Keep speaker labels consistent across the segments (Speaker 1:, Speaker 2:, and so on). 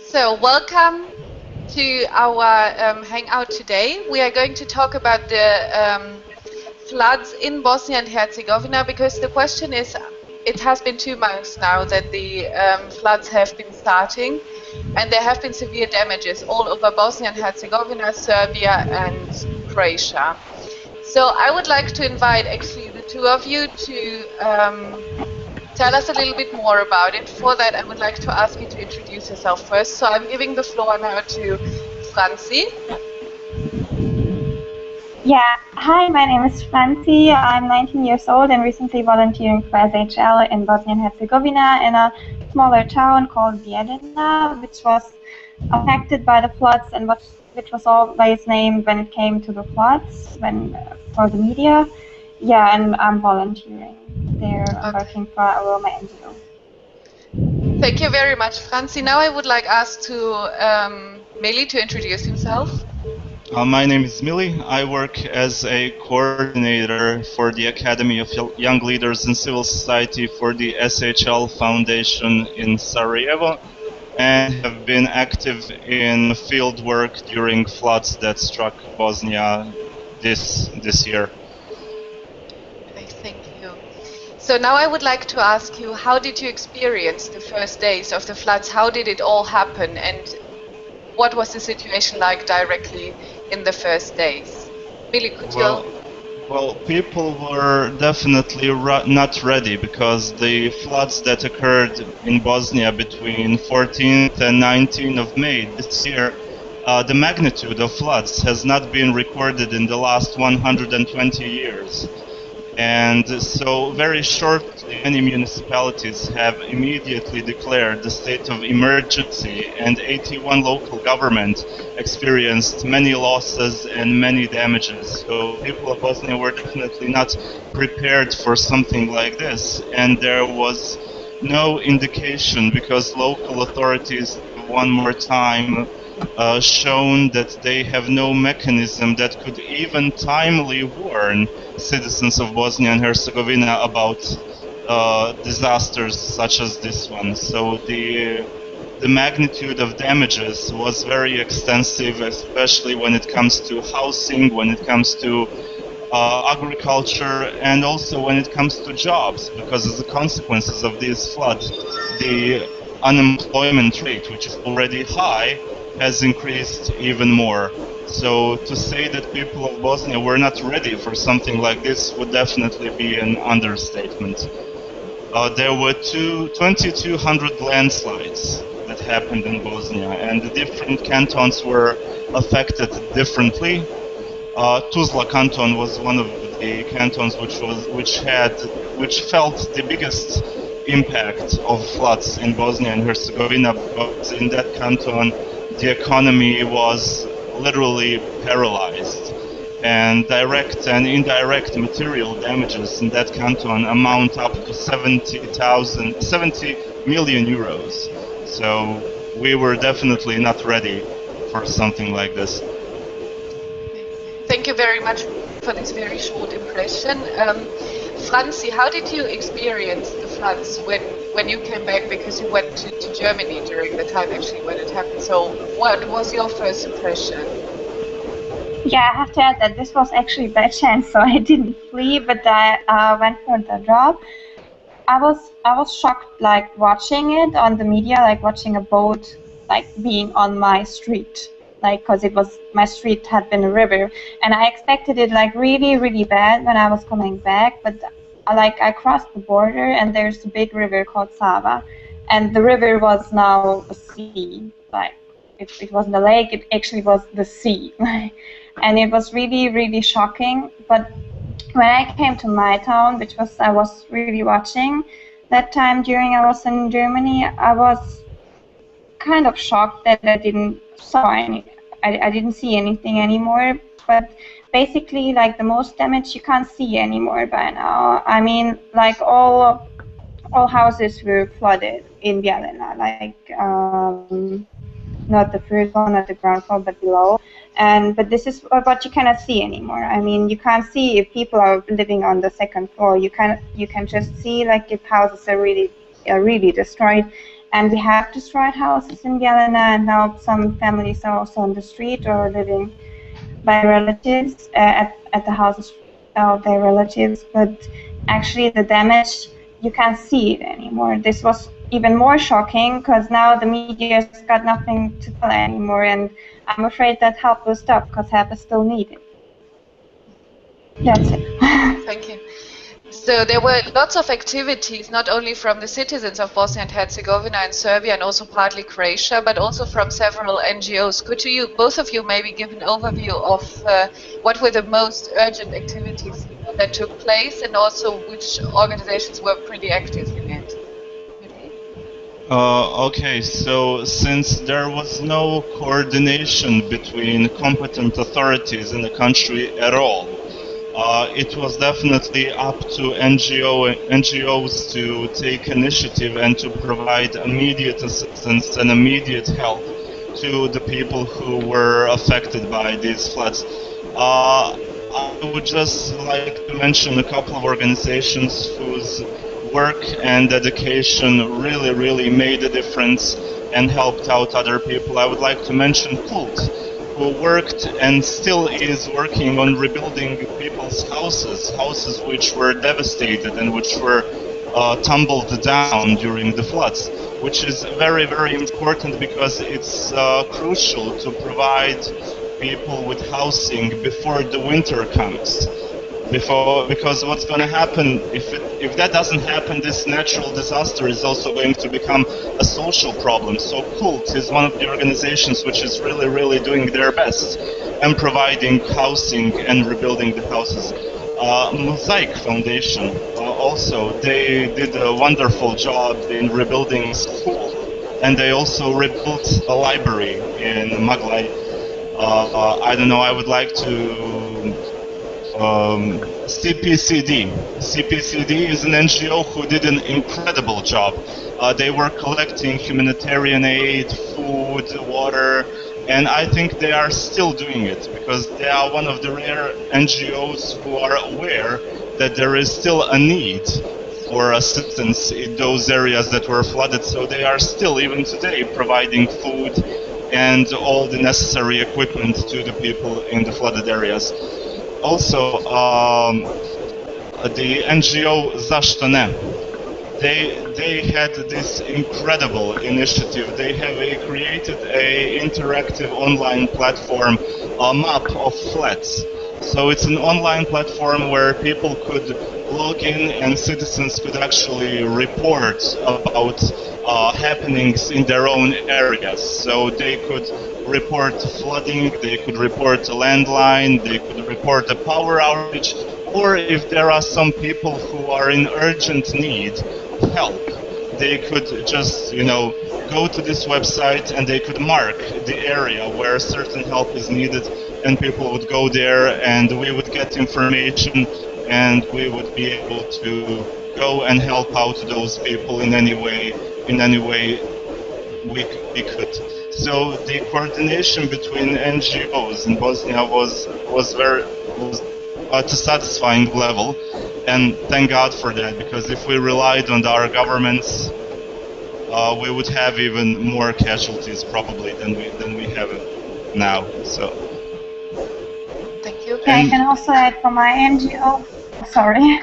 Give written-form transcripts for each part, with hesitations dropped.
Speaker 1: So, welcome to our Hangout today. We are going to talk about the floods in Bosnia and Herzegovina, because the question is, it has been 2 months now that the floods have been starting, and there have been severe damages all over Bosnia and Herzegovina, Serbia and Croatia. So I would like to invite actually the two of you to tell us a little bit more about it. For that, I would like to ask you to introduce yourself first. So I'm giving the floor now to Franzi.
Speaker 2: Yeah, hi, my name is Franzi. I'm 19 years old and recently volunteering for SHL in Bosnia and Herzegovina in a smaller town called Bijeljina, which was affected by the floods and which was always named when it came to the floods for the media. Yeah, and I'm volunteering there. I'm working for a Roma NGO.
Speaker 1: Thank you very much, Franzi. Now I would like us to Mili to introduce himself.
Speaker 3: My name is Mili. I work as a coordinator for the Academy of Young Leaders in Civil Society for the SHL Foundation in Sarajevo, and have been active in field work during floods that struck Bosnia this year.
Speaker 1: Thank you. So now I would like to ask you, how did you experience the first days of the floods? How did it all happen, and what was the situation like directly in the first days? Mili, could you?
Speaker 3: Well, people were definitely not ready, because the floods that occurred in Bosnia between 14th and 19th of May this year, the magnitude of floods has not been recorded in the last 120 years. And so very shortly, many municipalities have immediately declared the state of emergency, and 81 local governments experienced many losses and many damages. So people of Bosnia were definitely not prepared for something like this, and there was no indication, because local authorities one more time shown that they have no mechanism that could even timely warn citizens of Bosnia and Herzegovina about disasters such as this one. So the magnitude of damages was very extensive, especially when it comes to housing, when it comes to agriculture, and also when it comes to jobs, because as a consequences of these floods, the unemployment rate, which is already high, has increased even more. So to say that people of Bosnia were not ready for something like this would definitely be an understatement. There were 2,200 landslides that happened in Bosnia, and the different cantons were affected differently. Tuzla canton was one of the cantons which felt the biggest impact of floods in Bosnia and Herzegovina, because in that canton the economy was literally paralyzed, and direct and indirect material damages in that canton amount up to 70 million euros. So we were definitely not ready for something like this.
Speaker 1: Thank you very much for this very short impression. Franzi, how did you experience the floods when you came back, because you went to Germany during the time actually when it happened? So what was your first impression?
Speaker 2: Yeah, I have to add that this was actually by chance, so I didn't flee, but I went for the job. I was shocked, like watching it on the media, like watching a boat like being on my street, like because it was my street had been a river, and I expected it like really bad when I was coming back, but I crossed the border and there's a big river called Sava, and the river was now a sea, like it wasn't a lake, it actually was the sea. And it was really shocking. But when I came to my town, which was I was really watching that time during I was in Germany, I was kind of shocked that I didn't see anything anymore. But basically, like the most damage you can't see anymore by now. I mean, like all houses were flooded in Bijeljina, like not the first one at the ground floor, but below. But this is what you cannot see anymore. I mean, you can't see if people are living on the second floor. You can just see like if houses are really destroyed, and we have destroyed houses in Bijeljina, and now some families are also on the street or living by relatives at the houses of their relatives. But actually, the damage, you can't see it anymore. This was even more shocking because now the media's got nothing to tell anymore, and I'm afraid that help will stop because help is still needed. That's it.
Speaker 1: Thank you. So there were lots of activities, not only from the citizens of Bosnia and Herzegovina and Serbia and also partly Croatia, but also from several NGOs. Could you, both of you, maybe give an overview of what were the most urgent activities that took place and also which organizations were pretty active in it?
Speaker 3: Okay, so since there was no coordination between competent authorities in the country at all, it was definitely up to NGOs to take initiative and to provide immediate assistance and immediate help to the people who were affected by these floods. I would just like to mention a couple of organizations whose work and dedication really made a difference and helped out other people. I would like to mention Kult, who worked and still is working on rebuilding people's houses which were devastated and which were tumbled down during the floods, which is very important because it's crucial to provide people with housing before the winter comes. Because what's going to happen if that doesn't happen, this natural disaster is also going to become a social problem. So Kult is one of the organizations which is really doing their best and providing housing and rebuilding the houses. Mosaic Foundation also, they did a wonderful job in rebuilding school, and they also rebuilt a library in Maglaj. I don't know, I would like to CPCD. CPCD is an NGO who did an incredible job. They were collecting humanitarian aid, food, water, and I think they are still doing it because they are one of the rare NGOs who are aware that there is still a need for assistance in those areas that were flooded. So they are still, even today, providing food and all the necessary equipment to the people in the flooded areas. Also, the NGO Zašto ne, they had this incredible initiative. They have created an interactive online platform, a map of flats. So it's an online platform where people could log in and citizens could actually report about happenings in their own areas. So they could report flooding, they could report a landline, they could report a power outage, or if there are some people who are in urgent need of help, they could just, go to this website and they could mark the area where certain help is needed, and people would go there and we would get information and we would be able to go and help out those people in any way we could. So the coordination between NGOs in Bosnia was at a satisfying level, and thank God for that, because if we relied on our governments, we would have even more casualties probably than we have now. So
Speaker 1: thank you.
Speaker 2: I can also add from my NGO. Sorry.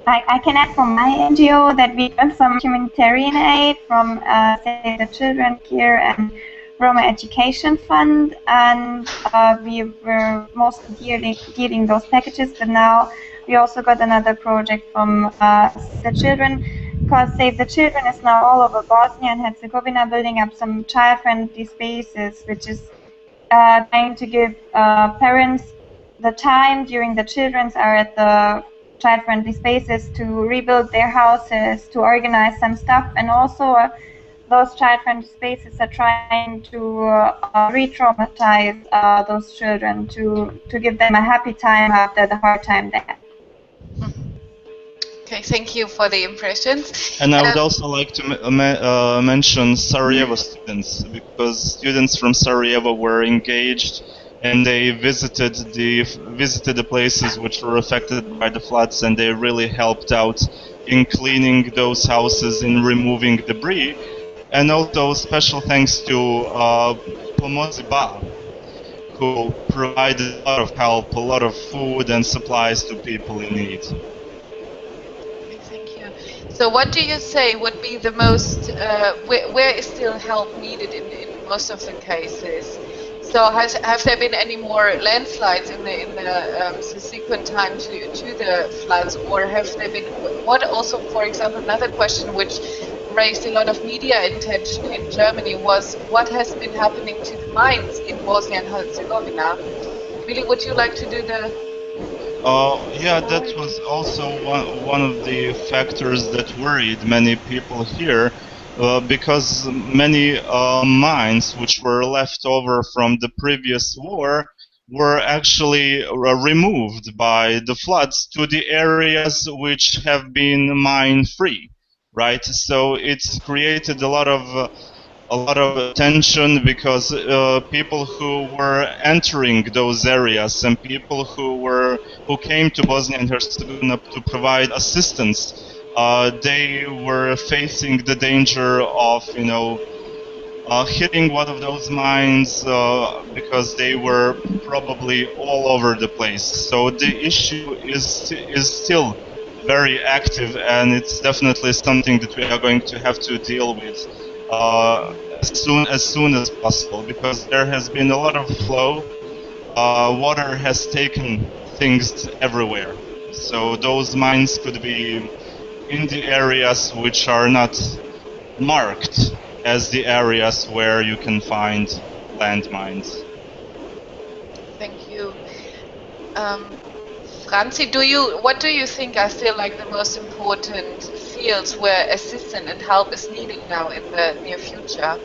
Speaker 2: I can add from my NGO that we got some humanitarian aid from Save the Children here and Roma Education Fund, and we were mostly dealing those packages, but now we also got another project from the Children, because Save the Children is now all over Bosnia and Herzegovina building up some child-friendly spaces, which is trying to give parents the time during the children's are at the child-friendly spaces to rebuild their houses, to organize some stuff, and also those child-friendly spaces are trying to re-traumatize those children, to give them a happy time after the hard time they had.
Speaker 1: Okay, thank you for the impressions.
Speaker 3: And I would also like to mention Sarajevo students, because students from Sarajevo were engaged and they visited the places which were affected by the floods, and they really helped out in cleaning those houses, in removing debris. And also special thanks to Pomozi Ba, who provided a lot of help, a lot of food and supplies to people in need.
Speaker 1: Thank you. So what do you say would be the most, where is still help needed in most of the cases? So have there been any more landslides in the subsequent time to the floods, or have there been, what also, for example, another question which raised a lot of media attention in Germany was what has been happening to the mines in Bosnia and Herzegovina? Mili, would you like to do the...
Speaker 3: Yeah, that was also one of the factors that worried many people here, because many mines which were left over from the previous war were actually removed by the floods to the areas which have been mine-free, right? So it's created a lot of tension because people who were entering those areas and people who came to Bosnia and Herzegovina to provide assistance, they were facing the danger of hitting one of those mines because they were probably all over the place. So the issue is still very active, and it's definitely something that we are going to have to deal with as soon as possible, because there has been a lot of flow. Water has taken things everywhere. So those mines could be in the areas which are not marked as the areas where you can find landmines.
Speaker 1: Thank you. Franzi, what do you think are still like the most important fields where assistance and help is needed now in the near future?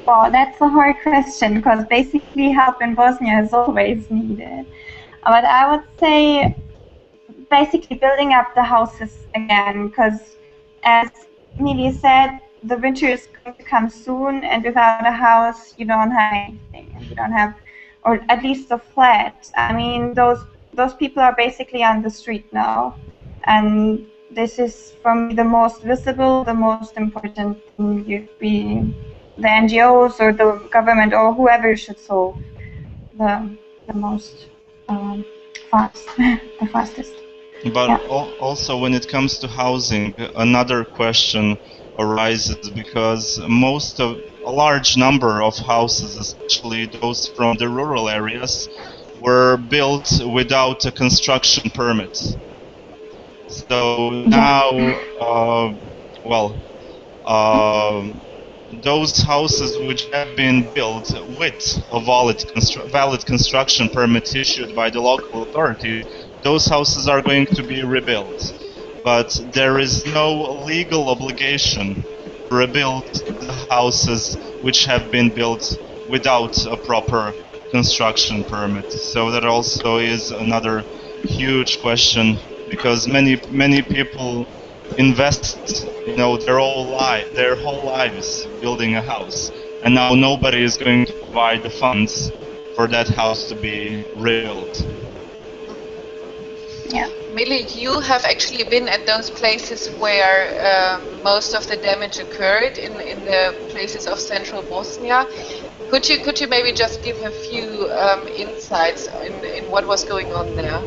Speaker 2: Well, that's a hard question because basically help in Bosnia is always needed. But I would say basically building up the houses again, because as Mili said, the winter is going to come soon, and without a house, you don't have anything. You don't have, or at least a flat. I mean, those people are basically on the street now, and this is for me the most visible, the most important thing. You'd be the NGOs or the government or whoever should solve the most the fastest.
Speaker 3: But
Speaker 2: yeah.
Speaker 3: Also when it comes to housing, another question arises, because a large number of houses, especially those from the rural areas, were built without a construction permit. So now, those houses which have been built with a valid construction permit issued by the local authority, those houses are going to be rebuilt. But there is no legal obligation to rebuild the houses which have been built without a proper construction permit. So that also is another huge question, because many people invest, their whole lives building a house, and now nobody is going to provide the funds for that house to be rebuilt.
Speaker 2: Yeah.
Speaker 1: Mili, you have actually been at those places where most of the damage occurred in the places of central Bosnia. Could you maybe just give a few insights in what was going on there?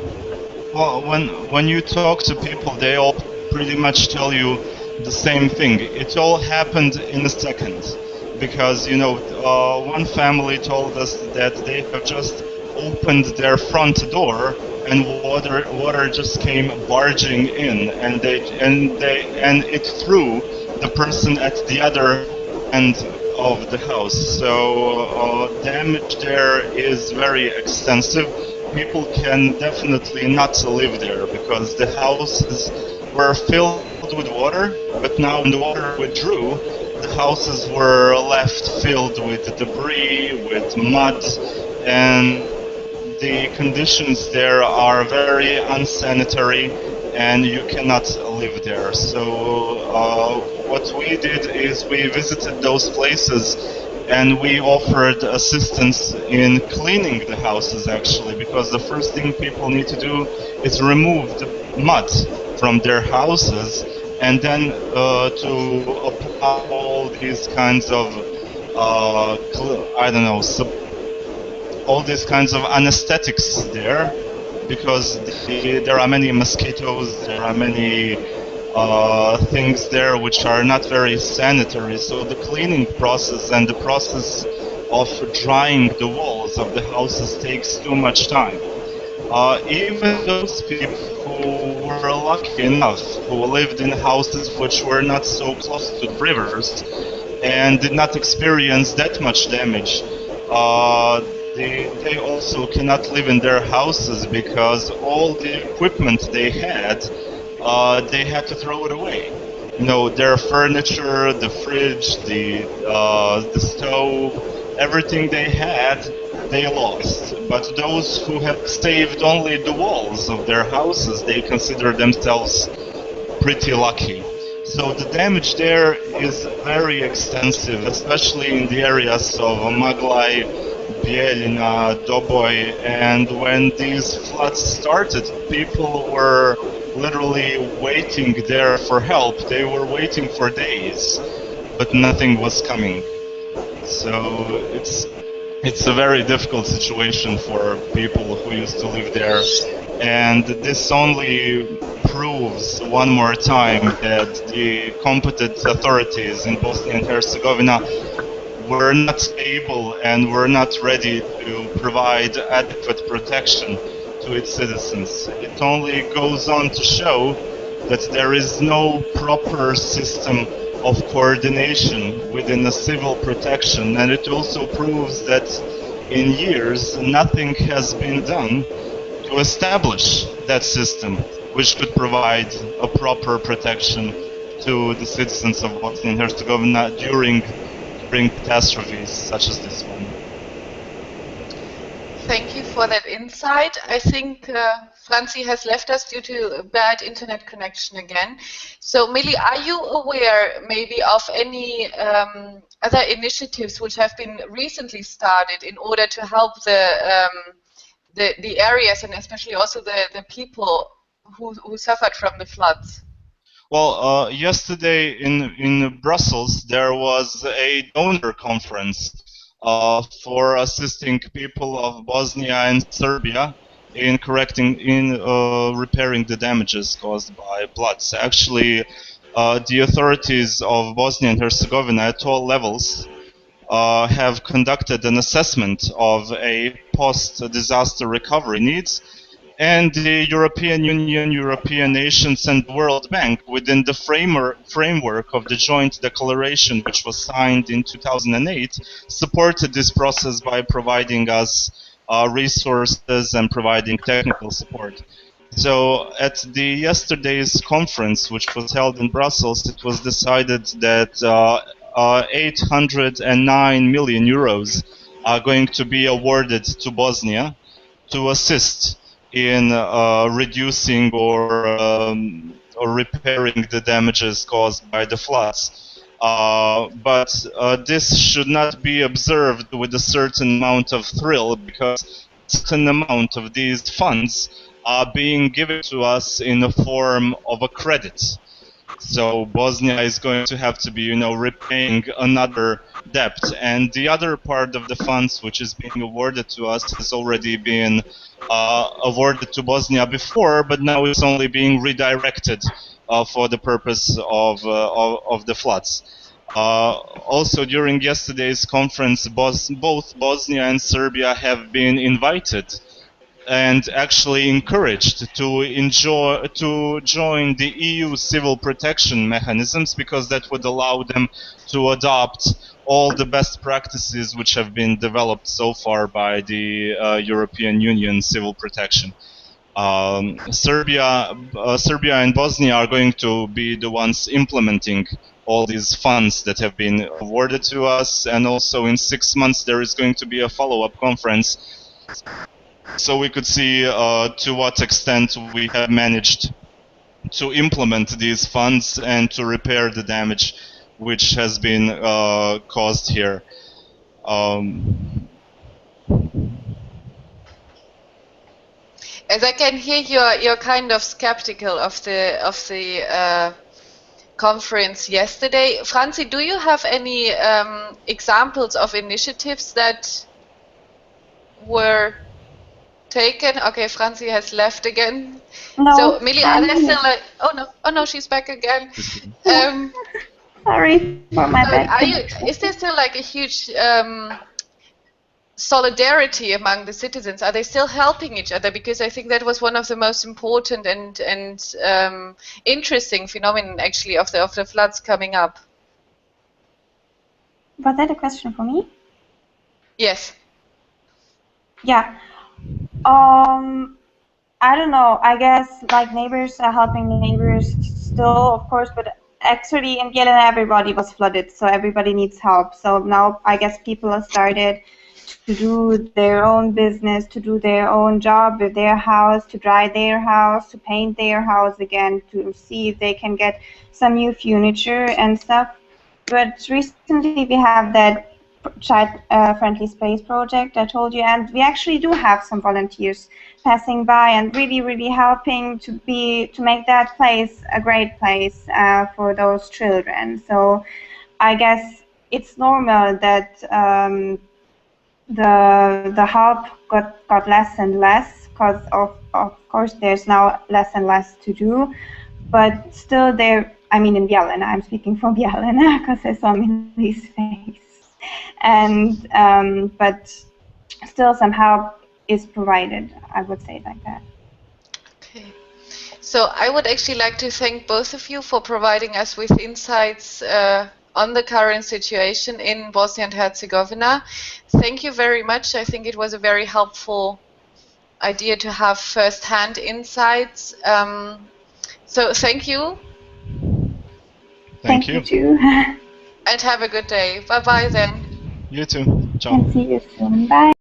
Speaker 3: Well, when you talk to people, they all pretty much tell you the same thing. It all happened in a second, because one family told us that they have just opened their front door and water just came barging in, and it threw the person at the other end of the house. So damage there is very extensive. People can definitely not live there because the houses were filled with water, but now when the water withdrew, the houses were left filled with debris, with mud, and the conditions there are very unsanitary, and you cannot live there. So what we did is we visited those places and we offered assistance in cleaning the houses actually, because the first thing people need to do is remove the mud from their houses, and then to apply all these kinds of I don't know, all these kinds of anesthetics there, because there are many mosquitoes, there are many things there which are not very sanitary. So the cleaning process and the process of drying the walls of the houses takes too much time. Even those people who were lucky enough, who lived in houses which were not so close to the rivers and did not experience that much damage, they also cannot live in their houses because all the equipment they had to throw it away. You know, their furniture, the fridge, the stove, everything they had, they lost. But those who have saved only the walls of their houses, they consider themselves pretty lucky. So the damage there is very extensive, especially in the areas of Maglaj, Bijeljina, Doboj, and when these floods started, people were literally waiting there for help. They were waiting for days, but nothing was coming. So it's a very difficult situation for people who used to live there, and this only proves one more time that the competent authorities in Bosnia and Herzegovina were not able and were not ready to provide adequate protection to its citizens. It only goes on to show that there is no proper system of coordination within a civil protection, and it also proves that in years nothing has been done to establish that system which could provide a proper protection to the citizens of Bosnia and Herzegovina during catastrophes such as this one.
Speaker 1: Thank you for that insight. I think Franzi has left us due to a bad internet connection again. So, Mili, are you aware maybe of any other initiatives which have been recently started in order to help the areas and especially also the people who suffered from the floods?
Speaker 3: Well, yesterday in Brussels there was a donor conference for assisting people of Bosnia and Serbia in repairing the damages caused by floods. Actually, the authorities of Bosnia and Herzegovina at all levels have conducted an assessment of a post-disaster recovery needs, and the European Union, European nations and the World Bank, within the framework of the joint declaration which was signed in 2008, supported this process by providing us resources and providing technical support. So at the yesterday's conference, which was held in Brussels, it was decided that 809 million euros are going to be awarded to Bosnia to assist in reducing or repairing the damages caused by the floods. But this should not be observed with a certain amount of thrill, because a certain amount of these funds are being given to us in the form of a credit. So Bosnia is going to have to be, repaying another debt, and the other part of the funds which is being awarded to us has already been awarded to Bosnia before, but now it's only being redirected for the purpose of the floods. Also, during yesterday's conference, both Bosnia and Serbia have been invited and actually encouraged to join the EU civil protection mechanisms, because that would allow them to adopt all the best practices which have been developed so far by the European Union civil protection. Serbia and Bosnia are going to be the ones implementing all these funds that have been awarded to us, and also in 6 months there is going to be a follow-up conference, so we could see to what extent we have managed to implement these funds and to repair the damage which has been caused here.
Speaker 1: As I can hear, you're kind of skeptical of the conference yesterday. Franzi, do you have any examples of initiatives that were taken? Okay, Franzi has left again.
Speaker 2: No,
Speaker 1: so Mili, are there still like? Oh no, she's back again.
Speaker 2: Sorry for my back.
Speaker 1: Is there still like a huge solidarity among the citizens? Are they still helping each other? Because I think that was one of the most important and interesting phenomenon actually of the floods coming up.
Speaker 2: Was that a question for me?
Speaker 1: Yes.
Speaker 2: Yeah. I don't know. I guess like neighbors are helping neighbors still, of course, but actually in Bijeljina everybody was flooded, so everybody needs help. So now I guess people have started to do their own business, to do their own job with their house, to dry their house, to paint their house again, to see if they can get some new furniture and stuff. But recently we have that child-friendly space project I told you, and we actually do have some volunteers passing by and really helping to make that place a great place for those children. So I guess it's normal that the help got less and less because of course there's now less and less to do, but still there. I mean in Bijeljina, I'm speaking from Bijeljina because I saw Mili's face, and but still some help is provided. I would say it like that.
Speaker 1: Okay. So I would actually like to thank both of you for providing us with insights on the current situation in Bosnia and Herzegovina. Thank you very much. I think it was a very helpful idea to have first-hand insights. So thank you.
Speaker 3: Thank you
Speaker 2: too.
Speaker 1: And have a good day. Bye-bye then.
Speaker 3: You too. Ciao.
Speaker 2: And see you soon. Bye.